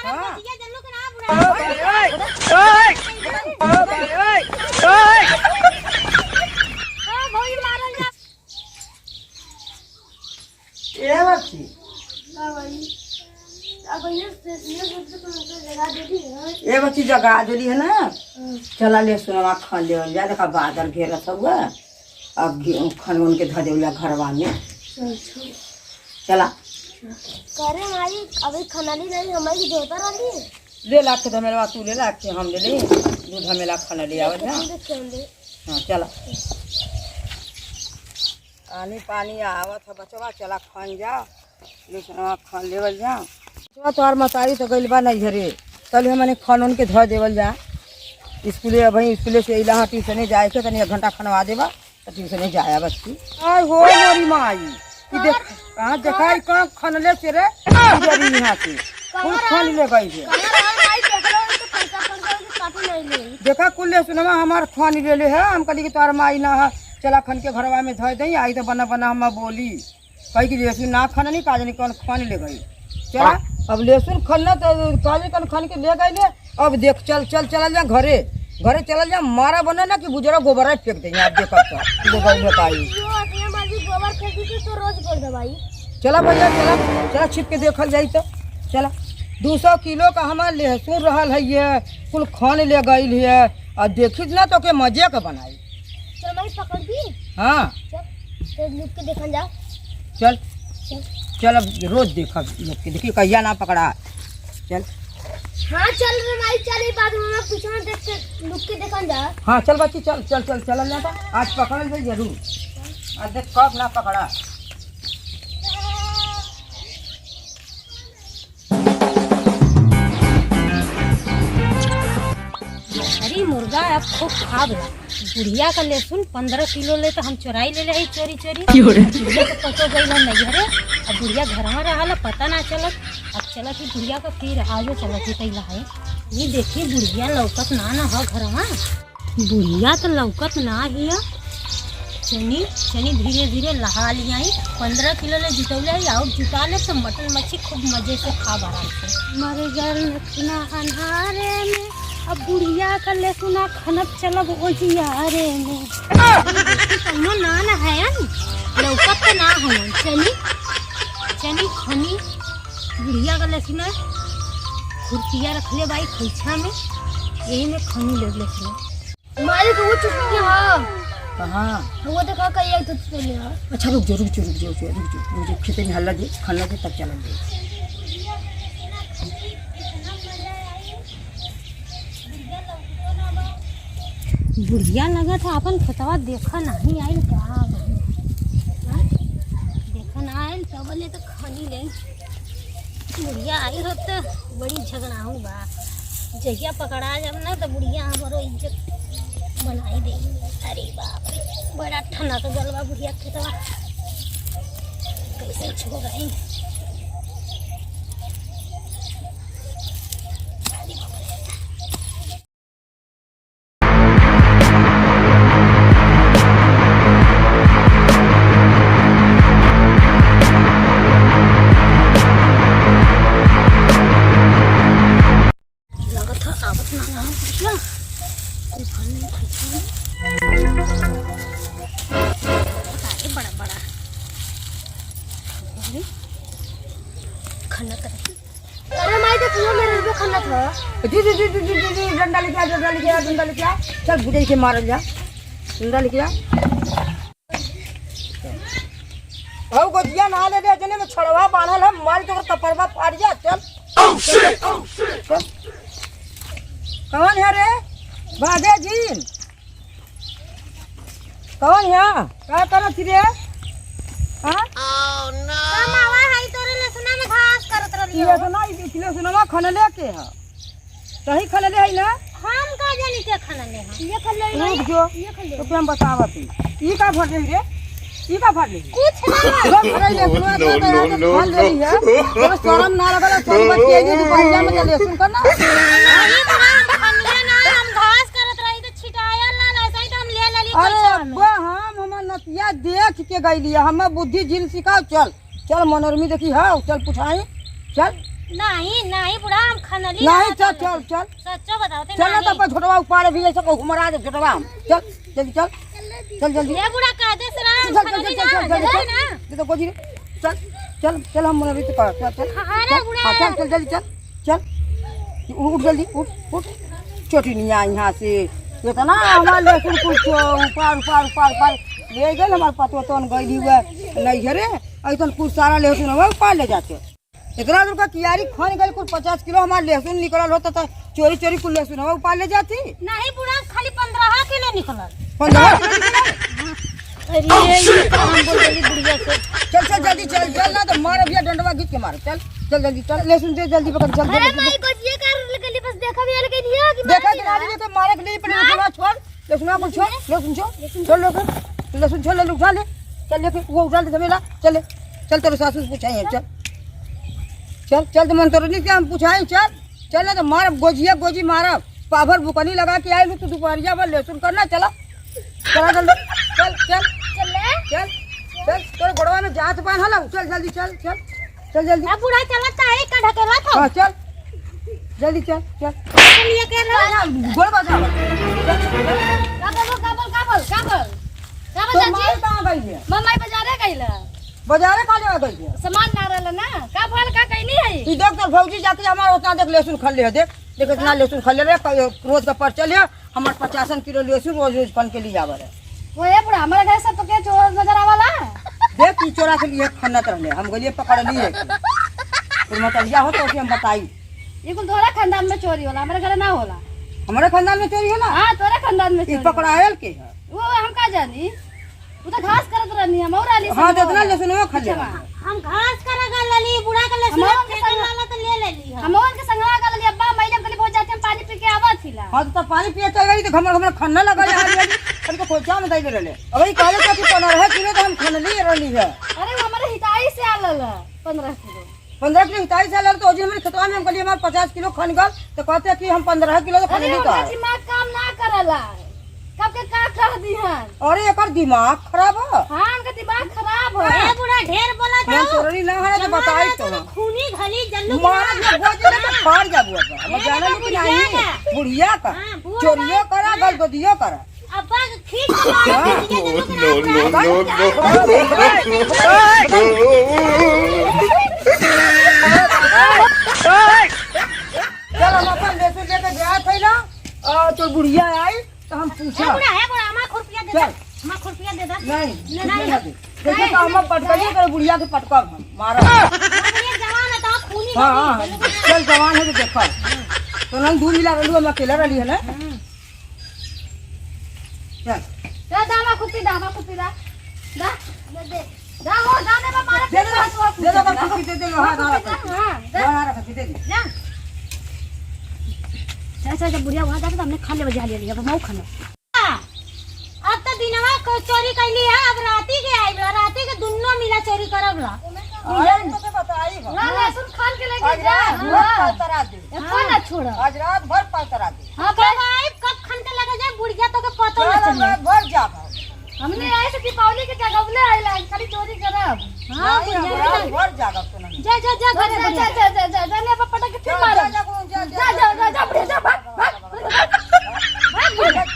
ये बच्ची जगह जोली है ना, चला ले सुनवा खन ले जा, देखा बादल घेरा सब है, अब खन उनके धर दे घरवा में। चला करे माई अभी खनाली नहीं हमारी जोता रही ले लाख के धमेला तू ले लाख के हम ले ले दूध धमेला खाना ले आवत ना। हां चला पानी पानी आवत है बचवा, चला खन जा ले सुनवा खन लेवल जा। बचवा तोहर मतारी तो गइल बा नहीं घरे, कल हमने खन उनके धर देवल जा। स्कूले अभी स्कूले से इला ट्यूशने जाए के तनी 1 घंटा खनवा देबा तो ट्यूशने जाया बच्ची। आय हो मोरी माई कि देख हां देखाई का खनले से रे जरी यहां से कौन खन ले गई है देखा कुल ले सुनवा हमार खन ले ले है। हम कली के तोर माई ना है, चला खन के घरवा में धर दई आई तो बना बना हम बोली कही कि लेसुन ना खन नहीं काज नहीं कौन खन ले गई। चला अब लेसुन खनना तो काज कौन खन के ले गई ले। अब देख चल चल चल जा घरे घरे चल जा, मारा बना ना कि गुजरा गोबर फेंक देंगे। आप देखो तो गोबर बताई गोबर फेंकी तो रोज बोल दे भाई। चला भैया चला चला छिप के देखल जाई तो चला 200 किलो का हमार लहसुन रहल है, ये कुल खन ले गई है और देखी ना तो के मजे का बनाई। चल भाई पकड़ दी। हाँ चल लुक के देखल जा। चल चल अब रोज देखा लोग के देखी कहिया ना पकड़ा। चल हाँ चल रे भाई चल बाद में पीछे में देख के लुक के देखल जा। हाँ चल बच्ची चल चल चल चल ना आज पकड़ल जाए जरूर, आज देख कब ना पकड़ा। अरे मुर्गा अब खूब खा गया। बुढ़िया का लहसुन 15 किलो ले तो हम चोराई ले रही चोरी चोरी। बुढ़िया तो पतो गई नहीं घरे, अब बुढ़िया घर में रहा पता ना चलत। अब चला कि बुढ़िया का फिर आगे चलत तैला है। ये देखिए बुढ़िया लौकत ना है घर में, बुढ़िया तो लौकत ना ही है। चनी चनी धीरे धीरे लहा लिया 15 किलो ले जुटौले और जुटा ले तो मटन मच्छी खूब मजे से खा बारा से। मरे घर नखना अन्हारे में अब बुढ़िया का लेसुना खनक चलब ओजियारे में। कौनो ना है लौकत तो ना हो चनी चनी खनी बुढ़िया का लेसुना खुर्तिया रखले भाई खोइछा में, यही में खनी ले लेसुना मारी तो वो चुटकी हां कहाँ वो देखा कहीं तो चले हां। अच्छा रुक जो मुझे खेते में हल्ला दे खल्ला दे तब चलेंगे। बुढ़िया लगा था अपन खतवा देखा नहीं आयल क्या देखा ना आयल तब ले तो खनी ले। बुढ़िया आई हो तो बड़ी झगड़ा हूँ बा, जहिया पकड़ा जब ना तो बुढ़िया हमारो इज्जत बनाई दे। अरे बाप रे बड़ा ठंडा तो जलवा बुढ़िया खतवा कैसे छो गई। बड़ा बड़ा खन्ना अरे माई तो तू मेरे पे खन्ना था। जी डंडा लेके आ चल बुढ़े के मारल जा, डंडा लेके आ। औ गोजिया ना ले दे जने में छड़वा बांधल है, मार के कपड़वा फाड़ जा। चल कौन है रे भागे जी कौन है क्या करत रे? हां ओह नो मावा है तोरे लसुना में घास करत रही ये तो ना किलो सुनवा खनले के है सही खनले है ना। हम का जानी के खनले है ये खनले रुक जो ये खनले तो हम बतावत ई का भर रे ई का भर ले कुछ ना लोग भर ले नो खन ले है तो शर्म ना लगला सब बच्चे के दुपहिया में चले सुन करना नहीं तो हम खनले ना हम घास करत रही तो छिटाया ना ऐसा तो हम ले लेली। अरे बा हम नतिया देख के गइली हम बुद्धि झील सिखाओ। चल चल मनोरमी देखी हां चल पुछाई चल नहीं नहीं बुढ़ा हम खनली नहीं चल चल चल सच्चो बताओ चल ना तो अपन छोटवा ऊपर भी ऐसा को घुमरा दे छोटवा चल जल्दी चल चल जल्दी ये बुढ़ा कायदे से रहा चल चल चल चल जल्दी चल ये तो गोजी चल चल चल हम अभी तो कर चल चल चल चल जल्दी चल चल उठ जल्दी उठ छोटी नहीं आई यहाँ से ये तो ना हमारे लहसुन कुछ ऊपर ऊपर ऊपर ऊपर ले गए हमारे पतो तो गई हुआ नहीं घरे ऐसा कुछ सारा लहसुन हुआ ऊपर ले जाते इतना दूर का कियारी खान गई कुल 50 किलो हमारे लहसुन निकल होता था चोरी चोरी कुल लहसुन हुआ ऊपर ले जाती नहीं बुढ़ा खाली 15 किलो निकला 15 किलो निकला अरे ये काम बोल रही बुढ़िया से चल चल जल्दी चल चल ना तो मार भैया डंडवा गीत के मार चल चल जल्दी चल लहसुन दे जल्दी पकड़ चल अरे माई को ये कर गली बस देखा भी लगे दिया कि देखा किनारे में तो मारे के लिए पहले लहसुन छोड़ लहसुन को छोड़ लहसुन छोड़ लहसुन छोड़ ले उठा ले चल लेके वो उठा ले समेला चल चल तेरे सासू से पूछाएं चल चल चल तो मन तो नहीं हम पूछाएं चल चल ना तो मार गोजी मारा पाभर बुकनी लगा के आई तू दोपहरिया पर लहसुन करना चला चला जल्दी चल चल चल चल तेरे गोड़वा में जात पान हला चल जल्दी चल चल चल जल्दी अब बुढ़ा चला है का ढकेला था हां चल जल्दी चल चल लिए के रहा गोड़ बजा काबल तो मार कहां गई है मम्मी बाजारे गईला बाजारे काले आ गई है सामान ना रहला ना का फल का कहनी है ई डॉक्टर भौजी जाके हमार उतना देख लहसुन खा ले देख इतना लहसुन खा ले रे रोज का पर्चल है हमार 50 किलो लहसुन रोज खन के लिए आवे वो ये बुढ़ा हमारे घर से तो क्या चोर नजर आवाला देख की चोरा के लिए खन्नत रहले हम गलिए पकड़ लिए फिर मतलब हो तो हम बताई ये कुल तोरा खानदान में चोरी होला हमारे घर ना होला हमारे खानदान में चोरी होला हां तोरा खानदान में ई चोरी पकड़ायल के है वो हम का जानी वो तो घास करत रहनी हम और आली हां तो इतना लहसुन वो खा ले हम घास करा लली बुढ़ा के लहसुन वाला तो ले ली हम और के संगवा का लली अब्बा मैडम के लिए पहुंच जाते हम पानी पी के आवत थिला हां तो पानी पिए तो गई तो हमर खन्ना लगा जा हम तो खोजा में दई रहले अबे काले का 15 किलो तो हम खन लिए रहली है अरे वो हमारे हिताई से आलल 15 किलो 15 किलो हिताई से लाल तो ओजी हमारे खेतवा में हम गलिए हमार 50 किलो खन गल तो कहते कि हम 15 किलो तो खन अरे ली हमारा तो दिमाग काम ना करला कब के का कह दिहन अरे एकर दिमाग खराब है हां उनका दिमाग खराब है ए बुढ़ा ढेर बोला था हम तोरनी ना है तो बताई तो खूनी घली जल्लू मारा जो गोजी ना तो फाड़ जा बुआ हम जाना नहीं बुढ़िया का चोरियो करा गल तो दियो करा अब्बा खींच के चल हम अपन लहसुन लेके गया थे ना तो बुढ़िया आई तो हम पूछा बुढ़ा है बुढ़ा हमारा खुरपिया दे दे हमारा खुरपिया दे दे नहीं देखो तो हम पटकलिए कर बुढ़िया के पटका हम मारा ये जवान है तो खूनी हां चल जवान है तो देखो तो हम दूध मिला रहलू हम अकेला रहली है ना चल दामा खुपी दा दा हो दाने में मारे दे दो कर खुशी दे दे हां हां रख दे दे जा अच्छा बुढ़िया वहां जाके हमने खा ले बजा लिया अब मैं खाना अब तो दिनवा को चोरी कैली है अब राती के आइबला राती के दुन्नो मिला चोरी करबला अरे तो बताई हो ना लहसुन खान के लेके जा तरा दे कौन ना छोड़ आज रात भर पातरा दे हां कब आई कब खान के लगे जाए बुढ़िया तो के पता ना चले रात भर जा हमने आए से दीपावली के जगवले आइला खाली चोरी करब हां रात भर जागा तो नहीं जा जा जा घरे जा जाने पर पटक के फिर मार जा जा जा जा जा भाग भाग